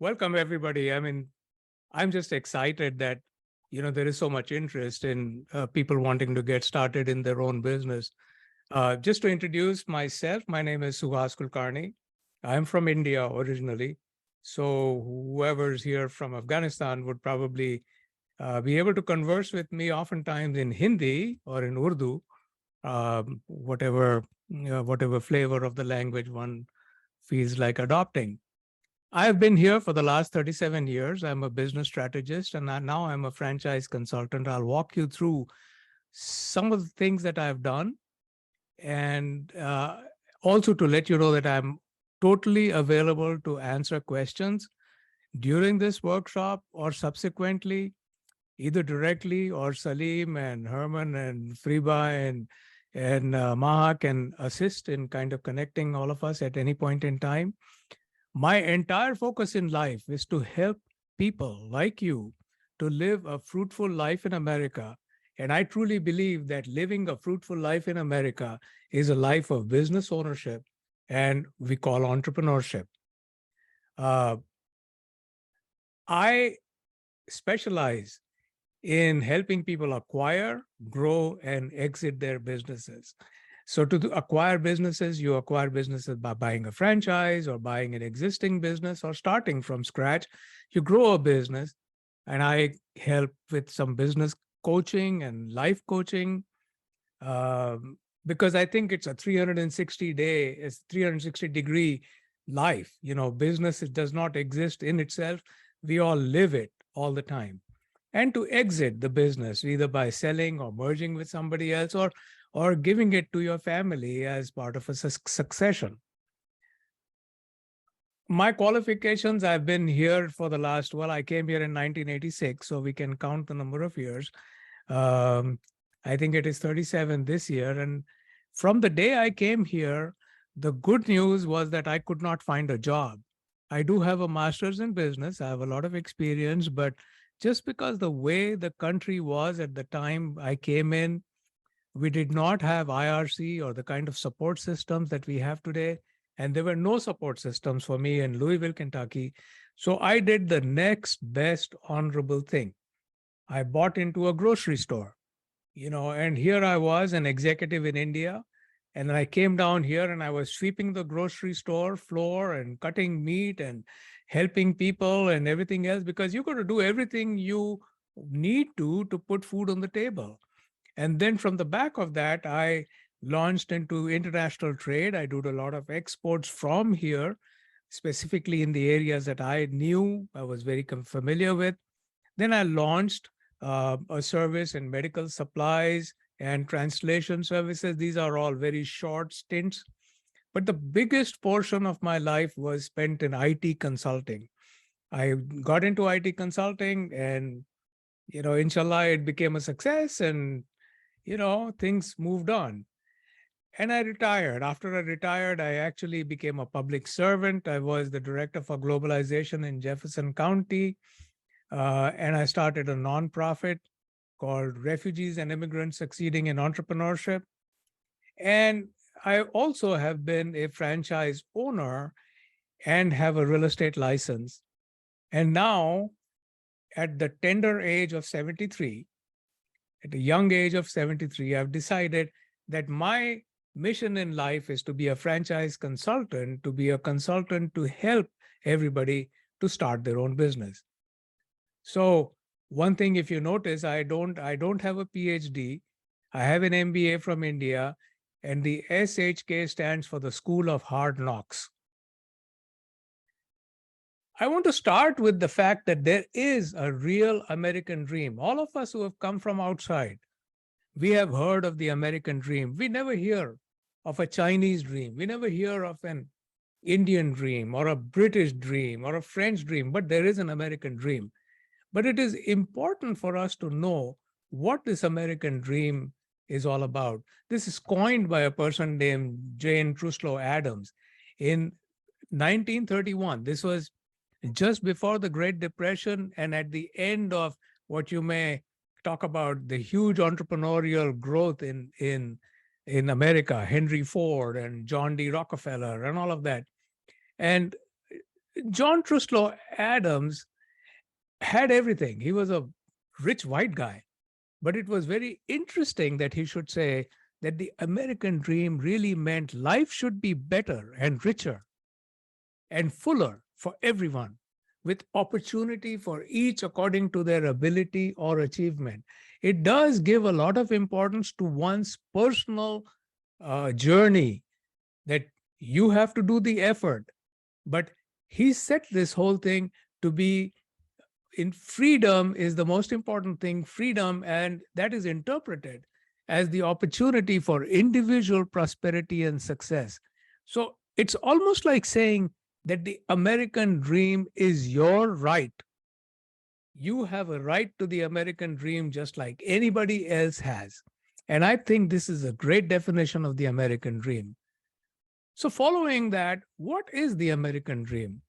Welcome, everybody. I'm just excited that, there is so much interest in people wanting to get started in their own business. Just to introduce myself, my name is Suhas Kulkarni. I'm from India originally. So whoever's here from Afghanistan would probably be able to converse with me oftentimes in Hindi or in Urdu, whatever flavor of the language one feels like adopting. I've been here for the last 37 years. I'm a business strategist and now I'm a franchise consultant. I'll walk you through some of the things that I've done and also to let you know that I'm totally available to answer questions during this workshop or subsequently, either directly or Salim and Herman and Friba and Maha can assist in kind of connecting all of us at any point in time. My entire focus in life is to help people like you to live a fruitful life in America. And I truly believe that living a fruitful life in America is a life of business ownership and we call entrepreneurship. Uh, I specialize in helping people acquire, grow, and exit their businesses. So to acquire businesses, you acquire businesses by buying a franchise or buying an existing business or starting from scratch. You grow a business, and I help with some business coaching and life coaching because I think it's a 360-degree life. Business does not exist in itself. We all live it all the time. And to exit the business, either by selling or merging with somebody else or giving it to your family as part of a succession. My qualifications, I've been here for the last, I came here in 1986, so we can count the number of years. I think it is 37 this year. And from the day I came here, the good news was that I could not find a job. I do have a master's in business. I have a lot of experience, but just because the way the country was at the time I came in, we did not have IRC or the kind of support systems that we have today. And there were no support systems for me in Louisville, Kentucky. So I did the next best honorable thing. I bought into a grocery store, and here I was, an executive in India. And then I came down here and I was sweeping the grocery store floor and cutting meat and helping people and everything else because you got to do everything you need to put food on the table. And then from the back of that, I launched into international trade. I did a lot of exports from here, specifically in the areas that I knew, I was very familiar with. Then I launched a service in medical supplies and translation services. These are all very short stints. But the biggest portion of my life was spent in IT consulting. I got into IT consulting and, inshallah, it became a success and, things moved on. And I retired. After I retired, I actually became a public servant. I was the director for globalization in Jefferson County. And I started a nonprofit called Refugees and Immigrants Succeeding in Entrepreneurship. And I also have been a franchise owner and have a real estate license. And now, at the tender age of 73, at a young age of 73, I've decided that my mission in life is to be a franchise consultant, to be a consultant to help everybody to start their own business. So one thing, if you notice, I don't have a PhD. I have an MBA from India, and the SHK stands for the School of Hard Knocks. I want to start with the fact that there is a real American dream. All of us who have come from outside, we have heard of the American dream. We never hear of a Chinese dream. We never hear of an Indian dream or a British dream or a French dream, but there is an American dream. But it is important for us to know what this American dream is all about. This is coined by a person named Jane Truslow Adams in 1931. This was just before the Great Depression and at the end of what you may talk about the huge entrepreneurial growth in America, Henry Ford and John D. Rockefeller and all of that. And John Truslow Adams had everything. He was a rich white guy. But it was very interesting that he should say that the American dream really meant life should be better and richer and fuller for everyone, with opportunity for each according to their ability or achievement. It does give a lot of importance to one's personal journey, that you have to do the effort. But he set this whole thing to be in freedom is the most important thing, freedom, and that is interpreted as the opportunity for individual prosperity and success. So it's almost like saying that the American dream is your right. You have a right to the American dream just like anybody else has. And I think this is a great definition of the American dream. So following that, what is the American dream?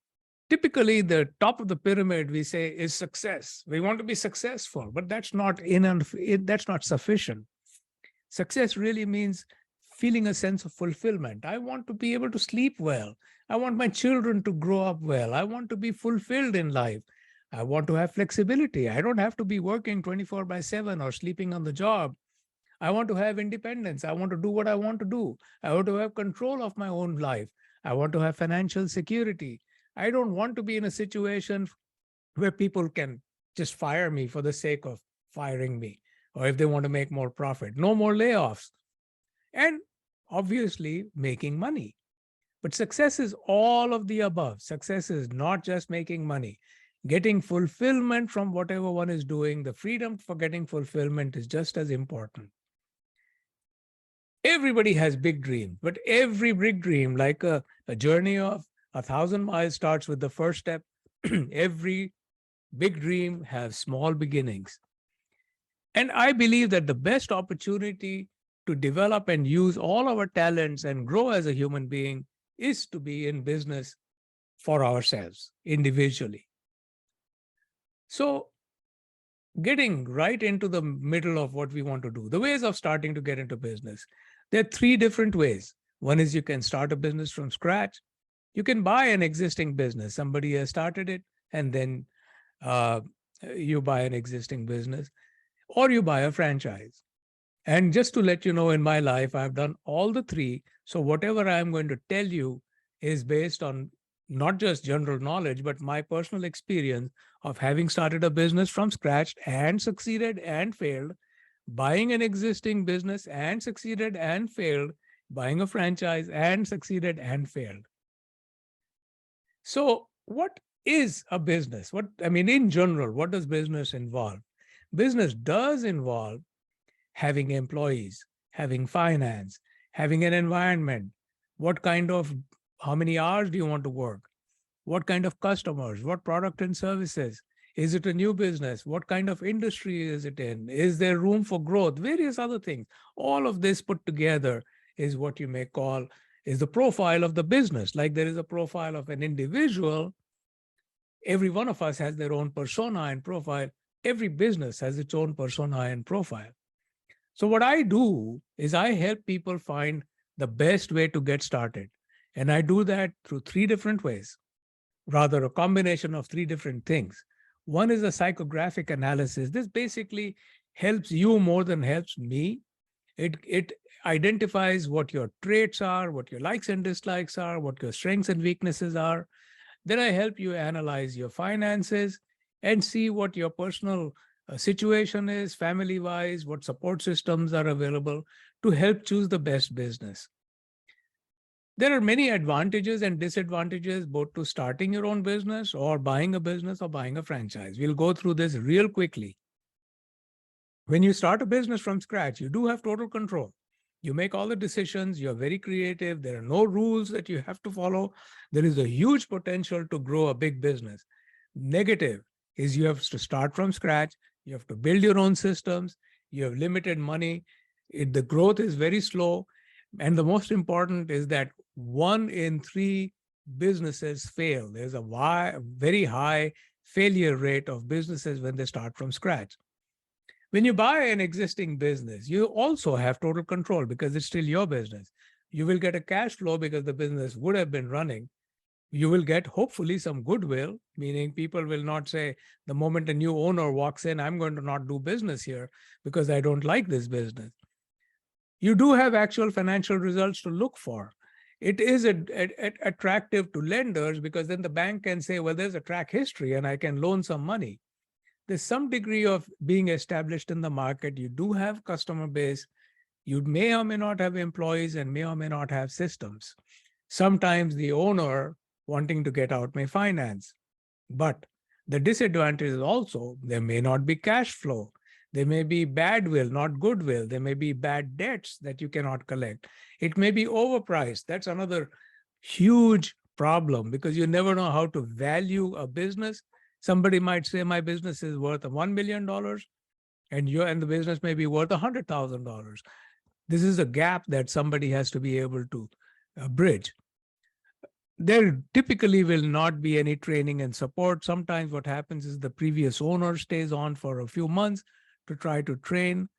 Typically, the top of the pyramid, we say, is success. We want to be successful, but that's not that's not sufficient. Success really means feeling a sense of fulfillment. I want to be able to sleep well. I want my children to grow up well. I want to be fulfilled in life. I want to have flexibility. I don't have to be working 24/7 or sleeping on the job. I want to have independence. I want to do what I want to do. I want to have control of my own life. I want to have financial security. I don't want to be in a situation where people can just fire me for the sake of firing me, or if they want to make more profit. No more layoffs. And obviously, making money. But success is all of the above. Success is not just making money. Getting fulfillment from whatever one is doing, the freedom for getting fulfillment is just as important. Everybody has big dreams, but every big dream, like a journey of 1,000 miles, starts with the first step. Every big dream has small beginnings. And I believe that the best opportunity to develop and use all our talents and grow as a human being is to be in business for ourselves individually. So getting right into the middle of what we want to do, the ways of starting to get into business. There are three different ways. One is you can start a business from scratch. You can buy an existing business. Somebody has started it, and then you buy an existing business, or you buy a franchise. And just to let you know, in my life, I've done all the three. So whatever I'm going to tell you is based on not just general knowledge, but my personal experience of having started a business from scratch and succeeded and failed, buying an existing business and succeeded and failed, buying a franchise and succeeded and failed. So what is a business? In general, what does business involve? Business does involve having employees, having finance, having an environment. How many hours do you want to work? What kind of customers? What product and services? Is it a new business? What kind of industry is it in? Is there room for growth? Various other things. All of this put together is what you may call is the profile of the business. Like there is a profile of an individual. Every one of us has their own persona and profile. Every business has its own persona and profile. So what I do is I help people find the best way to get started. And I do that through three different ways, rather a combination of three different things. One is a psychographic analysis. This basically helps you more than helps me. It identifies what your traits are, what your likes and dislikes are, what your strengths and weaknesses are. Then I help you analyze your finances and see what your personal situation is, family-wise, what support systems are available to help choose the best business. There are many advantages and disadvantages both to starting your own business or buying a franchise. We'll go through this real quickly. When you start a business from scratch, you do have total control. You make all the decisions. You're very creative. There are no rules that you have to follow. There is a huge potential to grow a big business. Negative is you have to start from scratch. You have to build your own systems. You have limited money. The growth is very slow. And the most important is that 1 in 3 businesses fail. There's a very high failure rate of businesses when they start from scratch. When you buy an existing business, you also have total control because it's still your business. You will get a cash flow because the business would have been running. You will get hopefully some goodwill, meaning people will not say the moment a new owner walks in, I'm going to not do business here because I don't like this business. You do have actual financial results to look for. It is attractive to lenders because then the bank can say, well, there's a track history and I can loan some money. There's some degree of being established in the market. You do have customer base. You may or may not have employees and may or may not have systems. Sometimes the owner wanting to get out may finance. But the disadvantage is also there may not be cash flow. There may be bad will, not goodwill. There may be bad debts that you cannot collect. It may be overpriced. That's another huge problem because you never know how to value a business. Somebody might say my business is worth $1 million and the business may be worth $100,000. This is a gap that somebody has to be able to bridge. There typically will not be any training and support. Sometimes what happens is the previous owner stays on for a few months to try to train.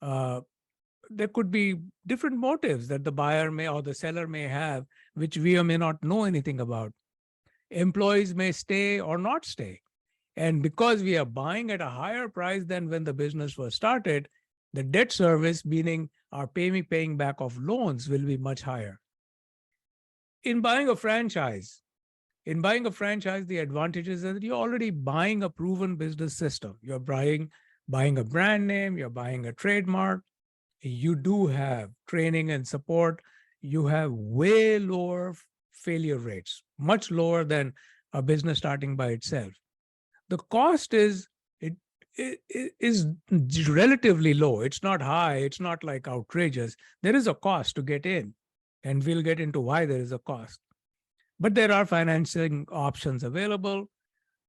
There could be different motives that the buyer may or the seller may have, which we may not know anything about. Employees may stay or not stay. And because we are buying at a higher price than when the business was started, the debt service, meaning our paying back of loans, will be much higher. In buying a franchise, the advantages is that you're already buying a proven business system. You're buying a brand name, you're buying a trademark. You do have training and support. You have way lower failure rates, much lower than a business starting by itself. The cost is relatively low. It's not high. It's not like outrageous. There is a cost to get in, and we'll get into why there is a cost. But there are financing options available.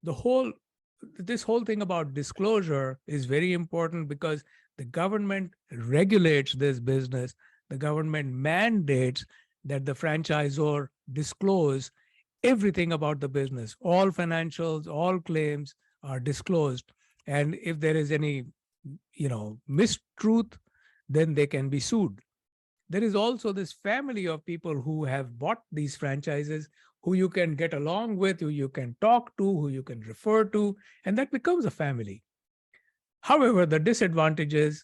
This whole thing about disclosure is very important because the government regulates this business. The government mandates that the franchisor disclose everything about the business. All financials, all claims are disclosed. And if there is any, mistruth, then they can be sued. There is also this family of people who have bought these franchises, who you can get along with, who you can talk to, who you can refer to, and that becomes a family. However, the disadvantages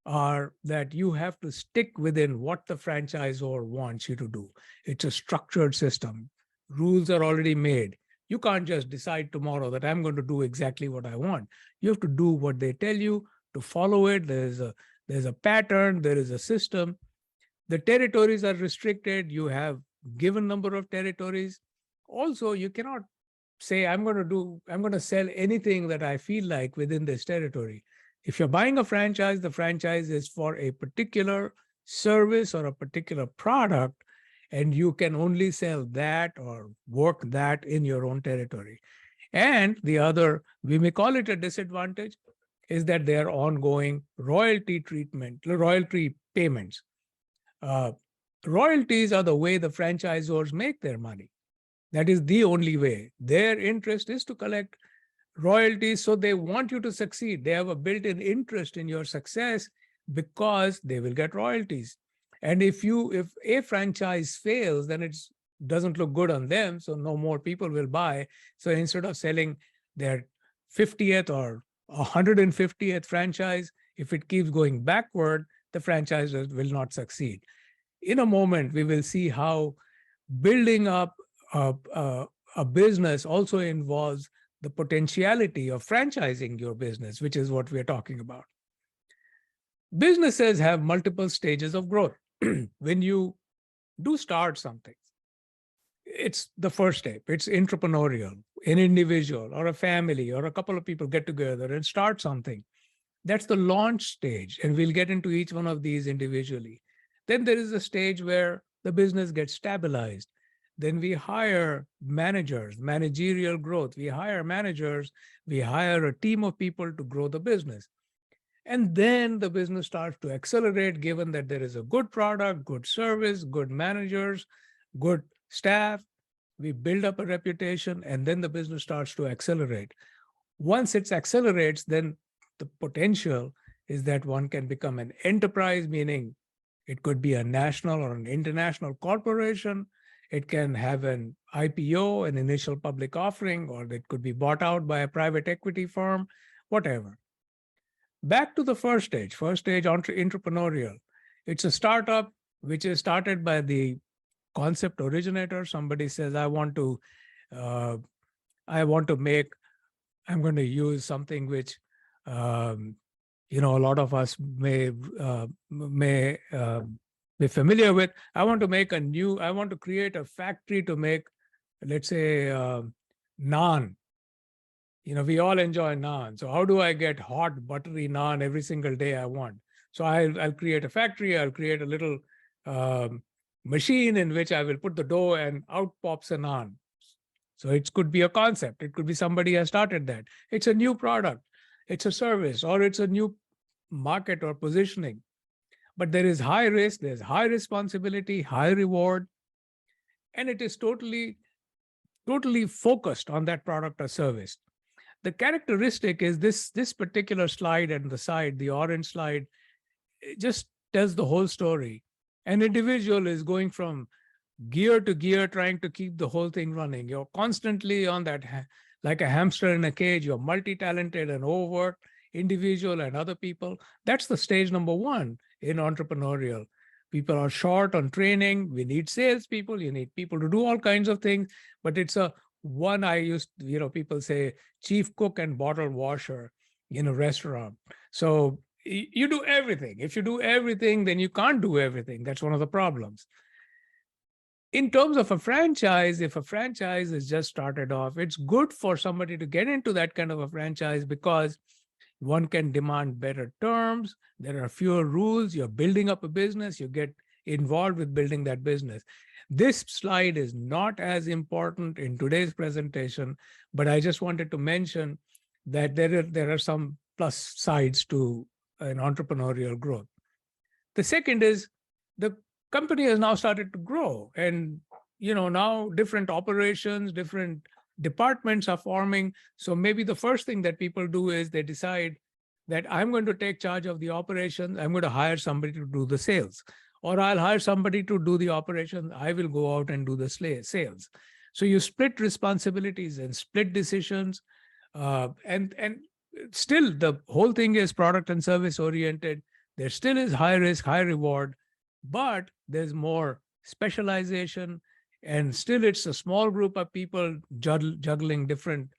are that you have to stick within what the franchisor wants you to do. It's a structured system. Rules are already made. You can't just decide tomorrow that I'm going to do exactly what I want. You have to do what they tell you, to follow it. There's a pattern, there is a system. The territories are restricted. You have given number of territories. Also, you cannot say, I'm going to sell anything that I feel like within this territory. If you're buying a franchise, the franchise is for a particular service or a particular product, and you can only sell that or work that in your own territory. And the other, we may call it a disadvantage, is that there are ongoing royalty payments. Royalties are the way the franchisors make their money. That is the only way. Their interest is to collect royalties, so they want you to succeed. They have a built-in interest in your success because they will get royalties. And if a franchise fails, then it doesn't look good on them, so no more people will buy. So instead of selling their 50th or 150th franchise, if it keeps going backward, the franchise will not succeed. In a moment, we will see how building up a business also involves the potentiality of franchising your business, which is what we're talking about. Businesses have multiple stages of growth. When you do start something, it's the first step. It's entrepreneurial. An individual or a family or a couple of people get together and start something. That's the launch stage, and we'll get into each one of these individually. Then there is a stage where the business gets stabilized. Then we hire managers, managerial growth. We hire managers. We hire a team of people to grow the business. And then the business starts to accelerate, given that there is a good product, good service, good managers, good staff. We build up a reputation, and then the business starts to accelerate. Once it accelerates, then the potential is that one can become an enterprise, meaning it could be a national or an international corporation. It can have an IPO, an initial public offering, or it could be bought out by a private equity firm, whatever. Back to the first stage entrepreneurial. It's a startup which is started by the concept originator. Somebody says, I want to make, I'm going to use something which, a lot of us may be familiar with. I want to create a factory to make, let's say, naan. We all enjoy naan. So how do I get hot, buttery naan every single day I want? So I'll create a factory. I'll create a little machine in which I will put the dough and out pops a naan. So it could be a concept. It could be somebody has started that. It's a new product. It's a service, or it's a new market or positioning. But there is high risk, there's high responsibility, high reward, and it is totally focused on that product or service. The characteristic is this particular slide at the side, the orange slide, it just tells the whole story. An individual is going from gear to gear, trying to keep the whole thing running. You're constantly on that, like a hamster in a cage. You're multi-talented and overworked, individual and other people. That's the stage number one in entrepreneurial. People are short on training. We need salespeople. You need people to do all kinds of things. But it's people say chief cook and bottle washer in a restaurant. So you do everything. If you do everything, then you can't do everything. That's one of the problems. In terms of a franchise, if a franchise is just started off, it's good for somebody to get into that kind of a franchise because one can demand better terms. There are fewer rules. You're building up a business. You get involved with building that business. This slide is not as important in today's presentation, but I just wanted to mention that there are some plus sides to an entrepreneurial growth. The second is the company has now started to grow, and now different operations, different departments are forming. So maybe the first thing that people do is they decide that I'm going to take charge of the operations. I'm going to hire somebody to do the sales, or I'll hire somebody to do the operations. I will go out and do the sales. So you split responsibilities and split decisions, and still the whole thing is product and service oriented. There still is high risk, high reward, but there's more specialization, and still it's a small group of people juggling different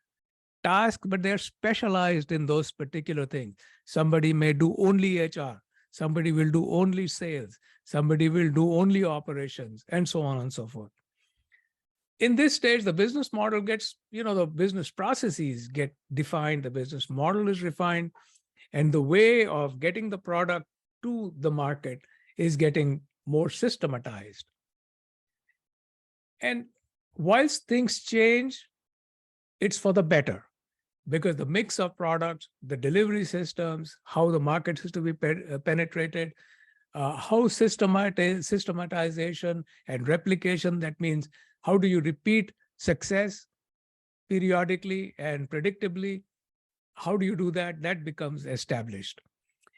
tasks, but they're specialized in those particular things. Somebody may do only HR, somebody will do only sales, somebody will do only operations, and so on and so forth. In this stage, the business model gets, the business processes get defined, the business model is refined, and the way of getting the product to the market is getting more systematized. And whilst things change, it's for the better, because the mix of products, the delivery systems, how the market is to be penetrated, how systematization and replication, that means how do you repeat success periodically and predictably? How do you do that? That becomes established.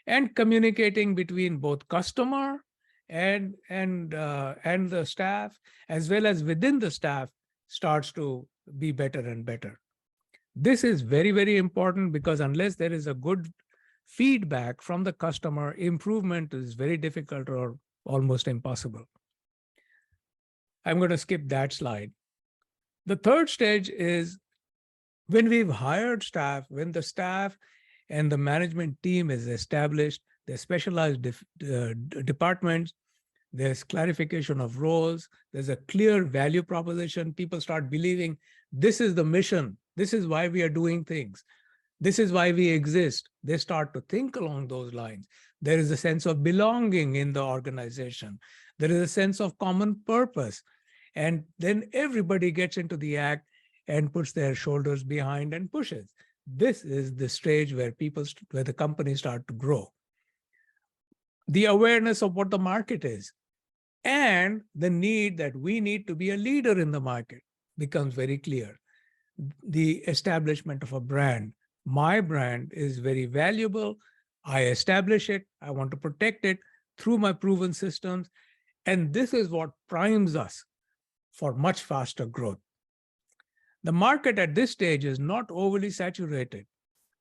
And communicating between both customer and the staff, as well as within the staff, starts to be better and better. This is very, very important, because unless there is a good feedback from the customer, improvement is very difficult or almost impossible. I'm going to skip that slide. The third stage is when we've hired staff, when the staff and the management team is established, there's specialized departments, there's clarification of roles, there's a clear value proposition. People start believing this is the mission, this is why we are doing things, this is why we exist. They start to think along those lines. There is a sense of belonging in the organization. There is a sense of common purpose. And then everybody gets into the act and puts their shoulders behind and pushes. This is the stage where where the companies start to grow. The awareness of what the market is and the need that we need to be a leader in the market becomes very clear. The establishment of a brand. My brand is very valuable. I establish it. I want to protect it through my proven systems. And this is what primes us for much faster growth. The market at this stage is not overly saturated.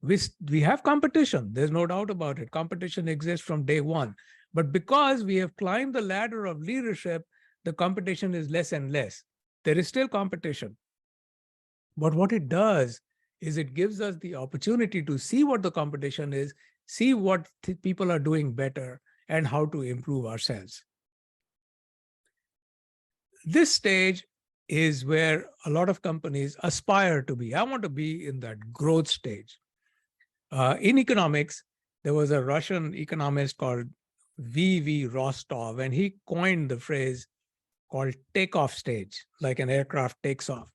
We have competition. There's no doubt about it. Competition exists from day one. But because we have climbed the ladder of leadership, the competition is less and less. There is still competition. But what it does is it gives us the opportunity to see what the competition is, see what people are doing better, and how to improve ourselves. This stage is where a lot of companies aspire to be. I want to be in that growth stage. In economics, there was a Russian economist called V.V. Rostov, and he coined the phrase called takeoff stage, like an aircraft takes off.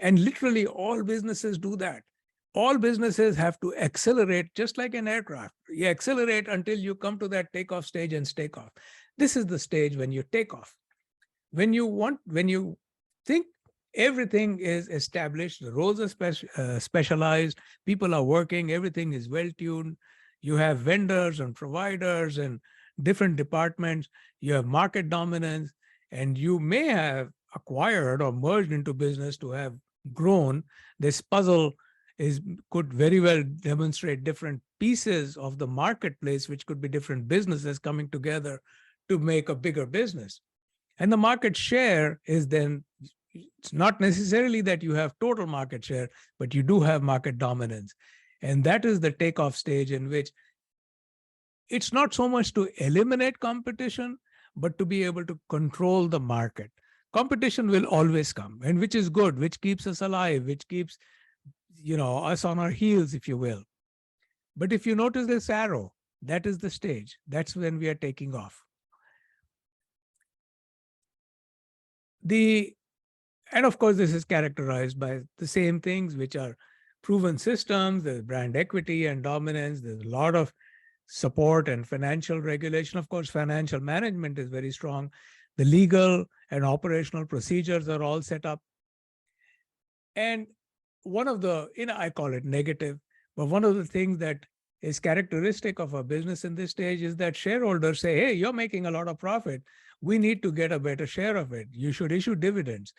And literally all businesses do that. All businesses have to accelerate just like an aircraft. You accelerate until you come to that takeoff stage and take off. This is the stage when you take off. When you think everything is established, the roles are specialized, people are working, everything is well-tuned, you have vendors and providers and different departments, you have market dominance, and you may have acquired or merged into business to have grown. This puzzle could very well demonstrate different pieces of the marketplace, which could be different businesses coming together to make a bigger business. And the market share is then, it's not necessarily that you have total market share, but you do have market dominance. And that is the takeoff stage in which it's not so much to eliminate competition, but to be able to control the market. Competition will always come, and which is good, which keeps us alive, which keeps us on our heels, if you will. But if you notice this arrow, that is the stage. That's when we are taking off. And of course, this is characterized by the same things, which are proven systems, there's brand equity and dominance, there's a lot of support and financial regulation. Of course, financial management is very strong. The legal and operational procedures are all set up. And one of the, I call it negative, but one of the things that is characteristic of a business in this stage is that shareholders say, hey, you're making a lot of profit. We need to get a better share of it. You should issue dividends.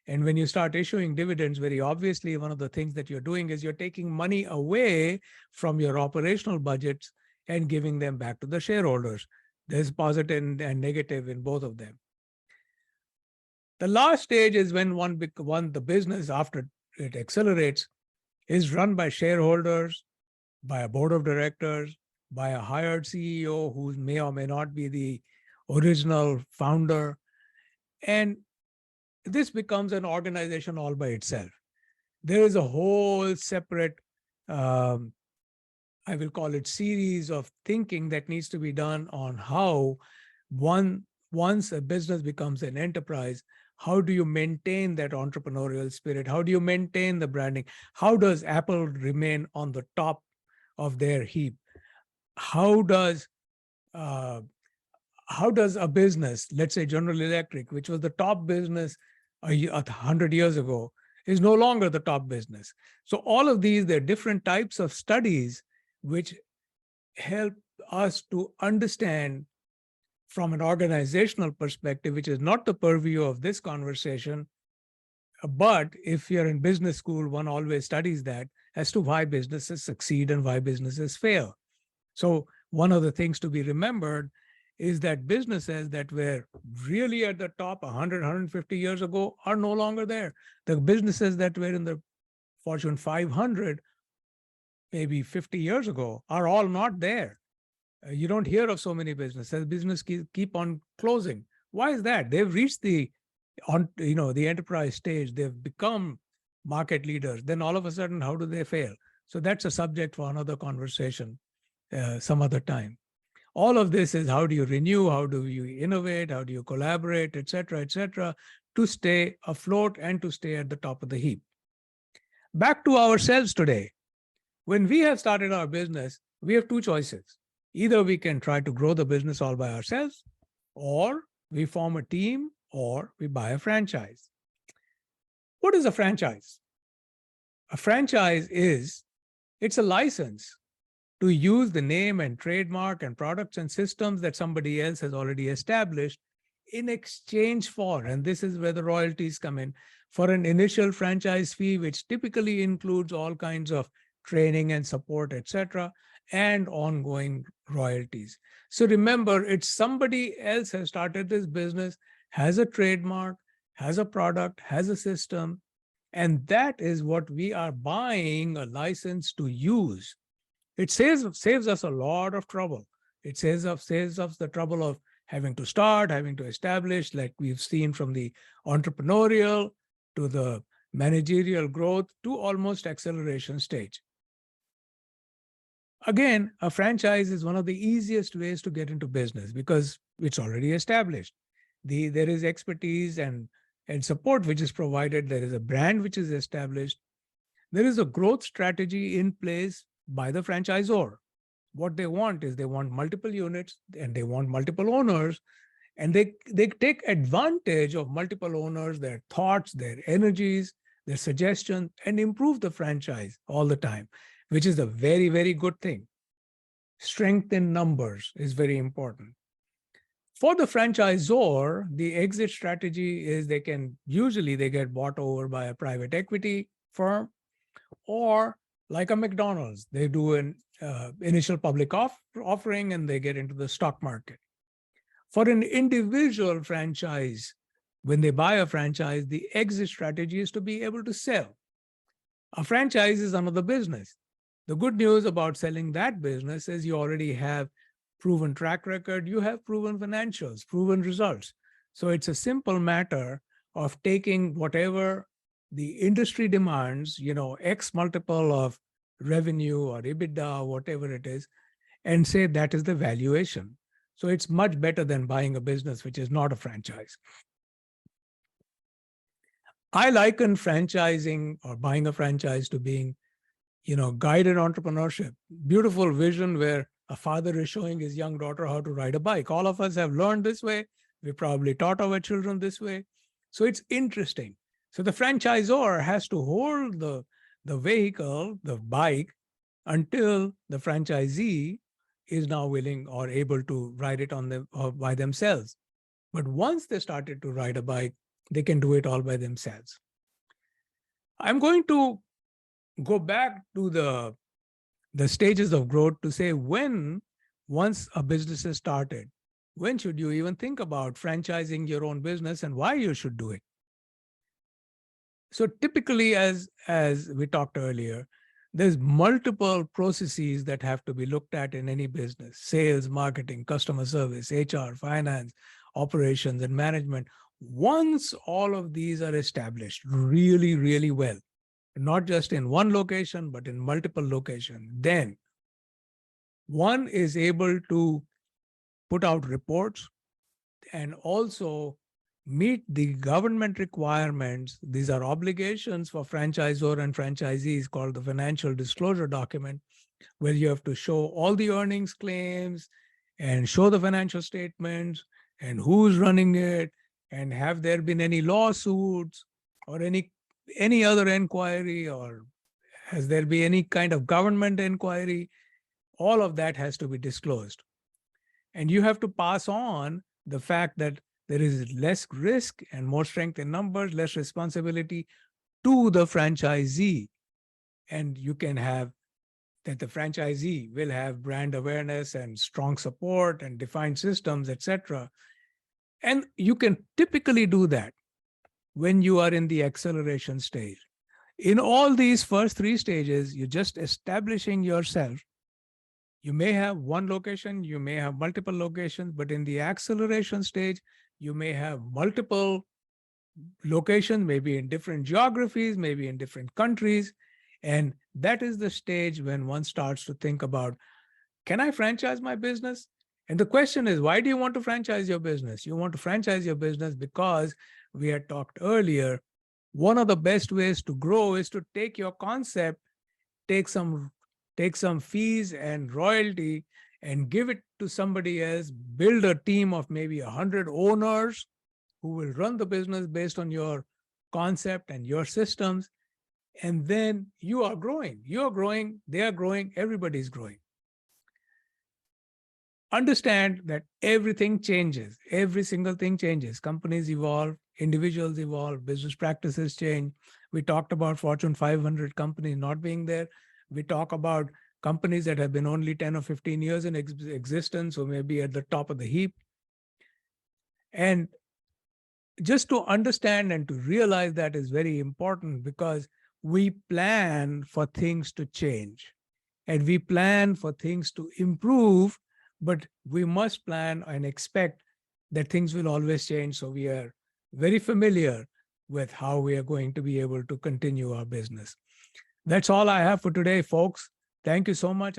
And when you start issuing dividends, very obviously, one of the things that you're doing is you're taking money away from your operational budgets and giving them back to the shareholders. There's positive and negative in both of them. The last stage is when the business, after it accelerates, is run by shareholders, by a board of directors, by a hired CEO who may or may not be the original founder. And this becomes an organization all by itself. There is a whole separate, I will call it, series of thinking that needs to be done on how once a business becomes an enterprise, how do you maintain that entrepreneurial spirit? How do you maintain the branding? How does Apple remain on the top of their heap? How does a business, let's say General Electric, which was the top business 100 years ago, is no longer the top business? So all of these, there are different types of studies which help us to understand from an organizational perspective, which is not the purview of this conversation. But if you're in business school, one always studies that as to why businesses succeed and why businesses fail. So one of the things to be remembered is that businesses that were really at the top 100, 150 years ago are no longer there. The businesses that were in the Fortune 500, maybe 50 years ago, are all not there. You don't hear of so many businesses. Businesses keep on closing. Why is that? They've reached the enterprise stage. They've become market leaders. Then all of a sudden, how do they fail? So that's a subject for another conversation some other time. All of this is how do you renew, how do you innovate, how do you collaborate, et cetera, to stay afloat and to stay at the top of the heap. Back to ourselves today. When we have started our business, we have two choices. Either we can try to grow the business all by ourselves, or we form a team, or we buy a franchise. What is a franchise? A franchise it's a license to use the name and trademark and products and systems that somebody else has already established in exchange for, and this is where the royalties come in, for an initial franchise fee, which typically includes all kinds of training and support, etc., and ongoing royalties. So remember, it's somebody else has started this business, has a trademark, has a product, has a system, and that is what we are buying a license to use. It saves us a lot of trouble. It saves us the trouble of having to start, having to establish, like we've seen from the entrepreneurial to the managerial growth to almost acceleration stage. Again, a franchise is one of the easiest ways to get into business because it's already established. There is expertise and support which is provided. There is a brand which is established. There is a growth strategy in place by the franchisor. What they want is they want multiple units and they want multiple owners, and they take advantage of multiple owners, their thoughts, their energies, their suggestions, and improve the franchise all the time, which is a very, very good thing. Strength in numbers is very important. For the franchisor, the exit strategy is they get bought over by a private equity firm, or like a McDonald's, they do an initial public offering and they get into the stock market. For an individual franchise, when they buy a franchise, the exit strategy is to be able to sell. A franchise is another business. The good news about selling that business is you already have proven track record, you have proven financials, proven results. So it's a simple matter of taking whatever the industry demands, X multiple of revenue or EBITDA, whatever it is, and say that is the valuation. So it's much better than buying a business which is not a franchise. I liken franchising or buying a franchise to being, guided entrepreneurship. Beautiful vision where a father is showing his young daughter how to ride a bike. All of us have learned this way. We probably taught our children this way. So it's interesting. So the franchisor has to hold the vehicle, the bike, until the franchisee is now willing or able to ride it by themselves. But once they started to ride a bike, they can do it all by themselves. I'm going to go back to the stages of growth to say once a business is started, when should you even think about franchising your own business and why you should do it? So typically, as we talked earlier, there's multiple processes that have to be looked at in any business: sales, marketing, customer service, HR, finance, operations, and management. Once all of these are established really, really well, not just in one location, but in multiple locations, then one is able to put out reports and also meet the government requirements. These are obligations for franchisor and franchisees called the financial disclosure document, where you have to show all the earnings claims and show the financial statements and who's running it, and have there been any lawsuits or any other inquiry, or has there been any kind of government inquiry. All of that has to be disclosed. And you have to pass on the fact that there is less risk and more strength in numbers, less responsibility to the franchisee. And you can have that the franchisee will have brand awareness and strong support and defined systems, etc. And you can typically do that when you are in the acceleration stage. In all these first three stages, you're just establishing yourself. You may have one location, you may have multiple locations, but in the acceleration stage, you may have multiple locations, maybe in different geographies, maybe in different countries. And that is the stage when one starts to think about, can I franchise my business? And the question is, why do you want to franchise your business? You want to franchise your business because we had talked earlier, one of the best ways to grow is to take your concept, take some fees and royalty and give it to somebody else, build a team of maybe 100 owners who will run the business based on your concept and your systems. And then you are growing, they are growing, everybody's growing. understand that everything changes. Every single thing changes. Companies evolve, individuals evolve, business practices change. We talked about Fortune 500 companies not being there. We talk about companies that have been only 10 or 15 years in existence, or maybe at the top of the heap. And just to understand and to realize that is very important, because we plan for things to change and we plan for things to improve, but we must plan and expect that things will always change. So we are very familiar with how we are going to be able to continue our business. That's all I have for today, folks. Thank you so much.